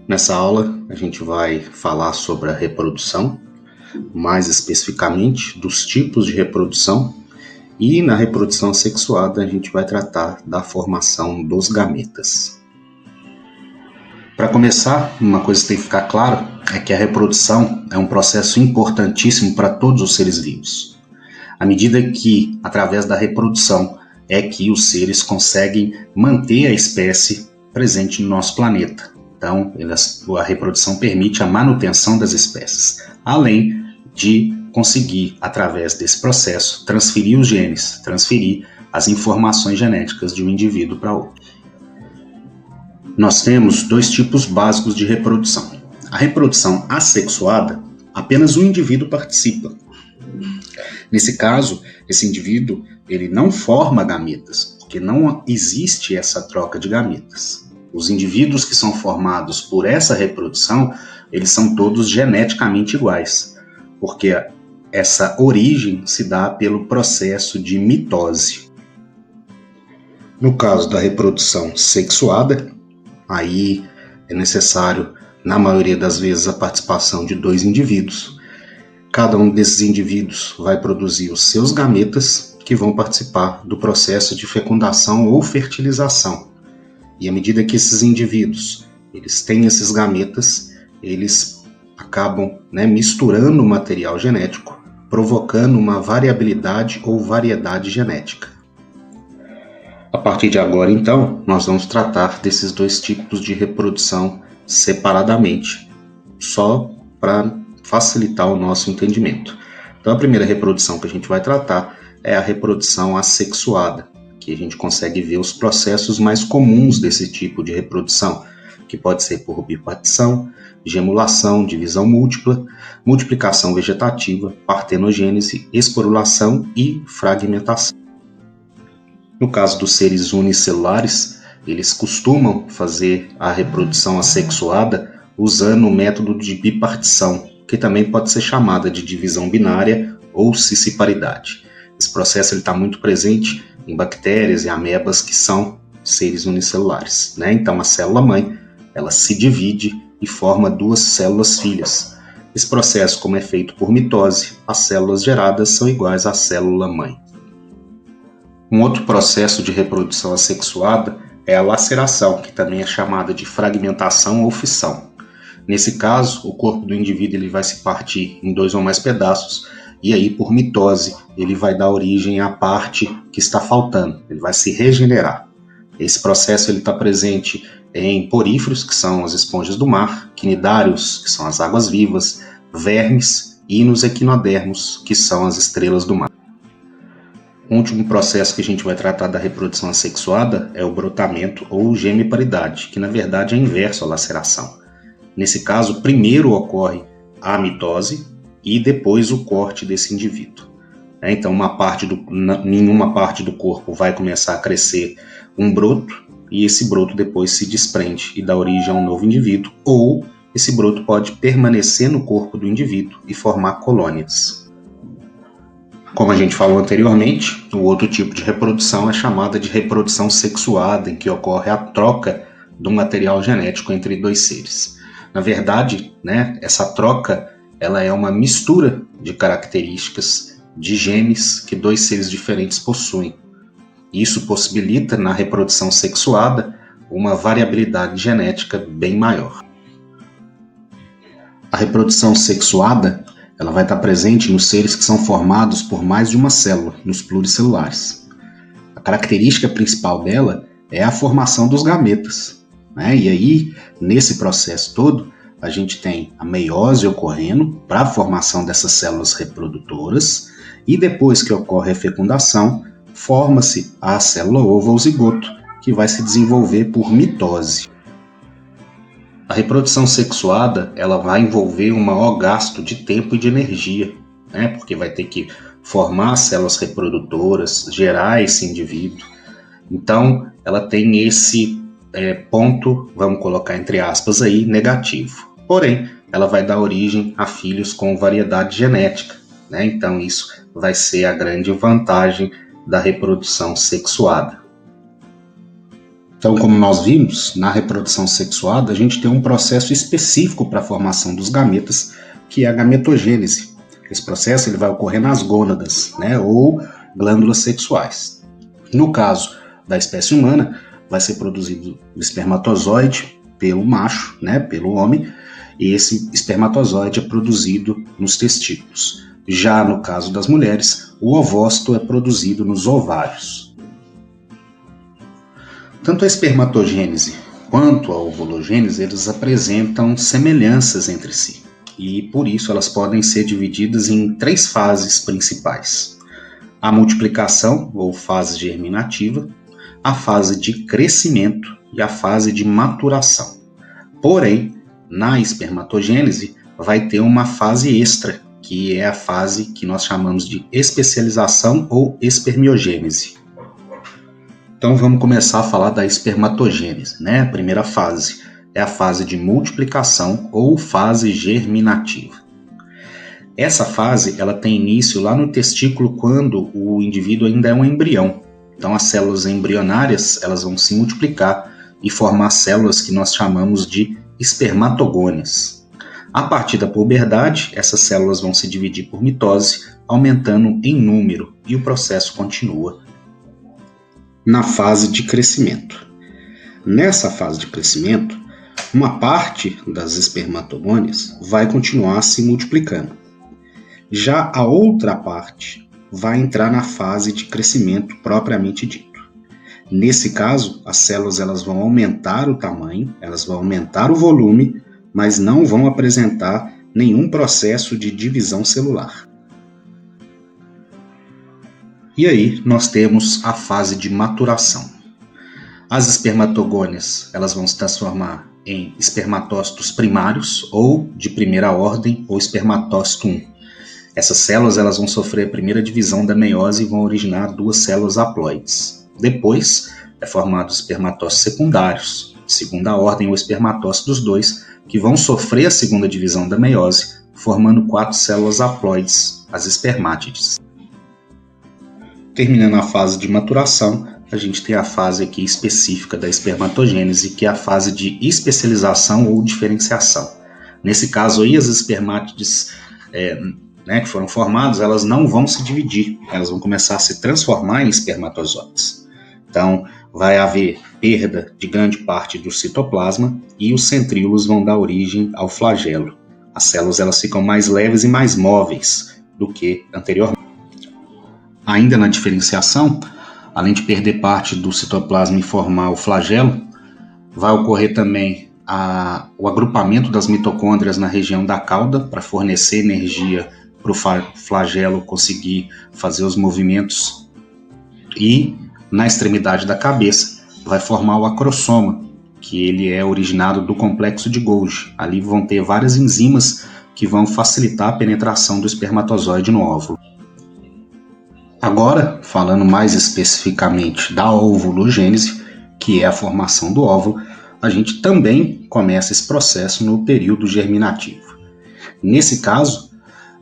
Nessa aula, a gente vai falar sobre a reprodução, mais especificamente dos tipos de reprodução, e na reprodução sexuada a gente vai tratar da formação dos gametas. Para começar, uma coisa que tem que ficar claro é que a reprodução é um processo importantíssimo para todos os seres vivos. À medida que, através da reprodução, é que os seres conseguem manter a espécie presente no nosso planeta. Então, a reprodução permite a manutenção das espécies, além de conseguir, através desse processo, transferir os genes, transferir as informações genéticas de um indivíduo para outro. Nós temos dois tipos básicos de reprodução. A reprodução assexuada, apenas um indivíduo participa. Nesse caso, esse indivíduo ele não forma gametas, porque não existe essa troca de gametas. Os indivíduos que são formados por essa reprodução, eles são todos geneticamente iguais, porque essa origem se dá pelo processo de mitose. No caso da reprodução sexuada, aí é necessário, na maioria das vezes, a participação de dois indivíduos. Cada um desses indivíduos vai produzir os seus gametas que vão participar do processo de fecundação ou fertilização. E à medida que esses indivíduos eles têm esses gametas, eles acabam misturando o material genético, provocando uma variabilidade ou variedade genética. A partir de agora, então, nós vamos tratar desses dois tipos de reprodução separadamente, só para facilitar o nosso entendimento. Então, a primeira reprodução que a gente vai tratar é a reprodução assexuada, que a gente consegue ver os processos mais comuns desse tipo de reprodução, que pode ser por bipartição, gemulação, divisão múltipla, multiplicação vegetativa, partenogênese, esporulação e fragmentação. No caso dos seres unicelulares, eles costumam fazer a reprodução assexuada usando o método de bipartição, que também pode ser chamada de divisão binária ou cisciparidade. Esse processo está muito presente em bactérias e amebas que são seres unicelulares. Então a célula-mãe ela se divide e forma duas células filhas. Esse processo, como é feito por mitose, as células geradas são iguais à célula-mãe. Um outro processo de reprodução assexuada é a laceração, que também é chamada de fragmentação ou fissão. Nesse caso, o corpo do indivíduo ele vai se partir em dois ou mais pedaços, e aí, por mitose, ele vai dar origem à parte que está faltando, ele vai se regenerar. Esse processo está presente em poríferos, que são as esponjas do mar, quinidários, que são as águas vivas, vermes, e nos equinodermos, que são as estrelas do mar. O último processo que a gente vai tratar da reprodução assexuada é o brotamento ou gemiparidade, que na verdade é inverso à laceração. Nesse caso, primeiro ocorre a mitose e depois o corte desse indivíduo. Então, em uma parte do corpo vai começar a crescer um broto e esse broto depois se desprende e dá origem a um novo indivíduo, ou esse broto pode permanecer no corpo do indivíduo e formar colônias. Como a gente falou anteriormente, o outro tipo de reprodução é chamada de reprodução sexuada, em que ocorre a troca do material genético entre dois seres. Na verdade, essa troca ela é uma mistura de características de genes que dois seres diferentes possuem. Isso possibilita, na reprodução sexuada, uma variabilidade genética bem maior. A reprodução sexuada ela vai estar presente nos seres que são formados por mais de uma célula, nos pluricelulares. A característica principal dela é a formação dos gametas. E aí, nesse processo todo, a gente tem a meiose ocorrendo para a formação dessas células reprodutoras e depois que ocorre a fecundação, forma-se a célula ovo ou zigoto, que vai se desenvolver por mitose. A reprodução sexuada ela vai envolver um maior gasto de tempo e de energia, porque vai ter que formar células reprodutoras, gerar esse indivíduo. Então, ela tem esse ponto, vamos colocar entre aspas aí, negativo. Porém, ela vai dar origem a filhos com variedade genética. Então, isso vai ser a grande vantagem da reprodução sexuada. Então, como nós vimos, na reprodução sexuada, a gente tem um processo específico para a formação dos gametas, que é a gametogênese. Esse processo ele vai ocorrer nas gônadas, né, ou glândulas sexuais. No caso da espécie humana, vai ser produzido o espermatozoide pelo macho, né, pelo homem, e esse espermatozoide é produzido nos testículos. Já no caso das mulheres, o ovócito é produzido nos ovários. Tanto a espermatogênese quanto a ovulogênese, eles apresentam semelhanças entre si, e por isso elas podem ser divididas em 3 fases principais: a multiplicação, ou fase germinativa, a fase de crescimento e a fase de maturação. Porém, na espermatogênese vai ter uma fase extra, que é a fase que nós chamamos de especialização ou espermiogênese. Então vamos começar a falar da espermatogênese, né? A primeira fase é a fase de multiplicação ou fase germinativa. Essa fase ela tem início lá no testículo quando o indivíduo ainda é um embrião. Então as células embrionárias elas vão se multiplicar e formar células que nós chamamos de espermatogônias. A partir da puberdade, essas células vão se dividir por mitose, aumentando em número, e o processo continua na fase de crescimento. Nessa fase de crescimento, uma parte das espermatogônias vai continuar se multiplicando. Já a outra parte vai entrar na fase de crescimento propriamente dito. Nesse caso, as células elas vão aumentar o tamanho, elas vão aumentar o volume, mas não vão apresentar nenhum processo de divisão celular. E aí nós temos a fase de maturação. As espermatogônias elas vão se transformar em espermatócitos primários ou de primeira ordem ou espermatócito 1. Essas células elas vão sofrer a primeira divisão da meiose e vão originar 2 células haploides. Depois é formado os espermatócitos secundários, de segunda ordem ou espermatócitos 2, que vão sofrer a segunda divisão da meiose, formando 4 células haploides, as espermátides. Terminando a fase de maturação, a gente tem a fase aqui específica da espermatogênese, que é a fase de especialização ou diferenciação. Nesse caso aí, as espermátides que foram formadas, elas não vão se dividir, elas vão começar a se transformar em espermatozoides. Então, vai haver perda de grande parte do citoplasma e os centríolos vão dar origem ao flagelo. As células elas ficam mais leves e mais móveis do que anteriormente. Ainda na diferenciação, além de perder parte do citoplasma e formar o flagelo, vai ocorrer também o agrupamento das mitocôndrias na região da cauda para fornecer energia para o flagelo conseguir fazer os movimentos, e na extremidade da cabeça vai formar o acrosoma, que ele é originado do complexo de Golgi. Ali vão ter várias enzimas que vão facilitar a penetração do espermatozoide no óvulo. Agora, falando mais especificamente da ovulogênese, que é a formação do óvulo, a gente também começa esse processo no período germinativo. Nesse caso,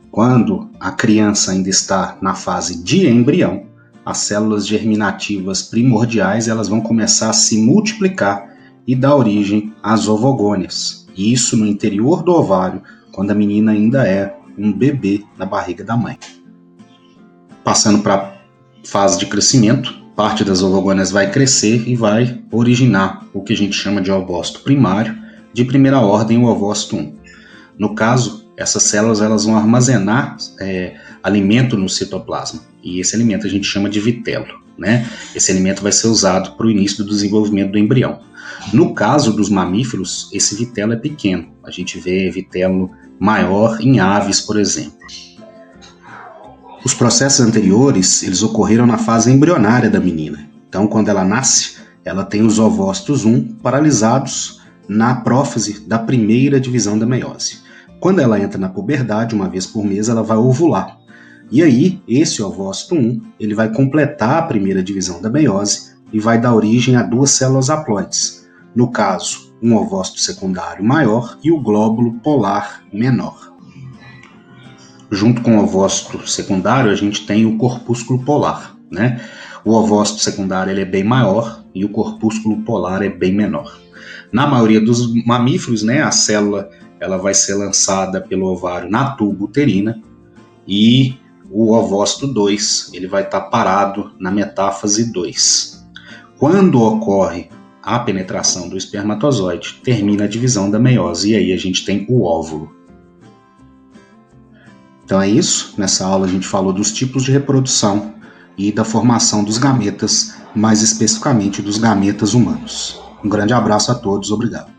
quando a criança ainda está na fase de embrião, as células germinativas primordiais elas vão começar a se multiplicar e dar origem às ovogônias. Isso no interior do ovário, quando a menina ainda é um bebê na barriga da mãe. Passando para a fase de crescimento, parte das ovogônias vai crescer e vai originar o que a gente chama de ovócito primário, de primeira ordem o ovócito 1. No caso, essas células elas vão armazenar alimento no citoplasma, e esse alimento a gente chama de vitelo, né? Esse alimento vai ser usado para o início do desenvolvimento do embrião. No caso dos mamíferos, esse vitelo é pequeno, a gente vê vitelo maior em aves, por exemplo. Os processos anteriores, eles ocorreram na fase embrionária da menina. Então, quando ela nasce, ela tem os ovócitos 1 paralisados na prófase da primeira divisão da meiose. Quando ela entra na puberdade, uma vez por mês, ela vai ovular. E aí, esse ovócito 1, ele vai completar a primeira divisão da meiose e vai dar origem a 2 células haploides. No caso, um ovócito secundário maior e o glóbulo polar menor. Junto com o ovócito secundário, a gente tem o corpúsculo polar, né? O ovócito secundário ele é bem maior e o corpúsculo polar é bem menor. Na maioria dos mamíferos, né, a célula ela vai ser lançada pelo ovário na tuba uterina e o ovócito 2 ele vai estar parado na metáfase 2. Quando ocorre a penetração do espermatozoide, termina a divisão da meiose e aí a gente tem o óvulo. Então é isso, nessa aula a gente falou dos tipos de reprodução e da formação dos gametas, mais especificamente dos gametas humanos. Um grande abraço a todos, obrigado.